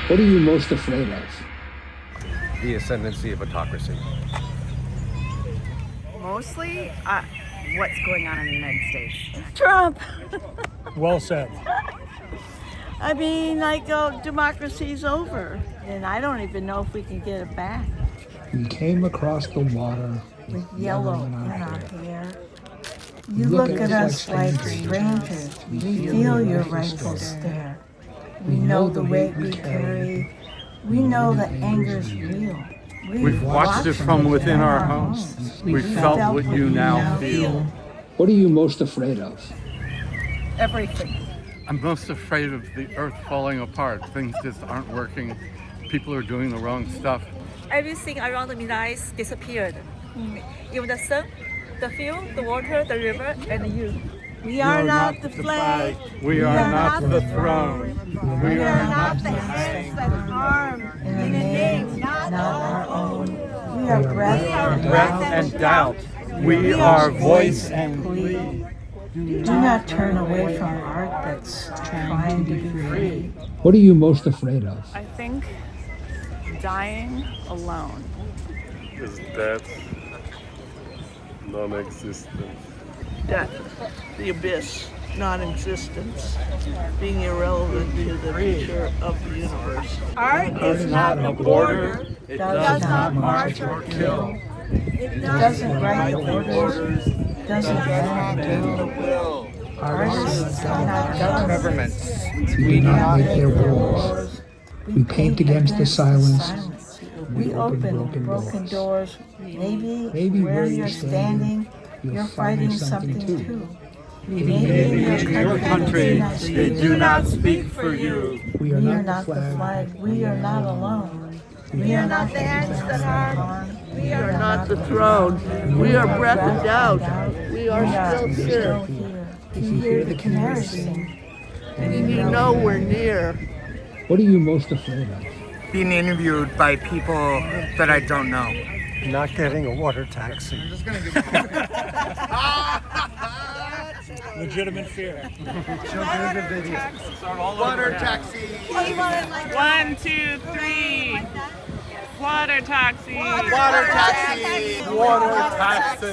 What are you most afraid of? The ascendancy of autocracy. Mostly, what's going on in the United States. Trump. Well said. I mean, like, democracy's over, and I don't even know if we can get it back. We came across the water With yellow in our hair. You Look look at at us us like strangers. strangers. We feel your rifle stare. We know the weight we carry. We know that anger's real. We've watched it from within our homes. We felt what you now feel. What are you most afraid of? Everything. I'm most afraid of the earth falling apart. Things just aren't working. People are doing the wrong stuff. Everything around the Canaries disappeared. Even the sun, the field, the water, the river, and you. We are not the flag. We are not the throne. We are not the hands that harm. In a name not our own. We are breath And doubt. We are voice and plea. Do not turn away from art that's trying to be free. What are you most afraid of? I think dying alone. Is death, non-existence. Death, the abyss, non-existence, being irrelevant to the nature of the universe. Art is not a border. It Does not march or kill. It doesn't write orders. Doesn't grant the will. Artists cannot governments. We do not make their rules. We paint against the silence. We open broken doors. Maybe where you're standing, you're fighting something too. Maybe in your country, they do not speak for you. We are not the flag. We are not alone. We are not the hands that harm. We are not the throne. We are breath and doubt. We are still here. To hear the canaries sing. And you know we're near. What are you most afraid of? Being interviewed by people that I don't know. Not getting a water taxi. Legitimate fear. Water taxi. 1, 2, 3. Water taxi. Water taxi. Water taxi.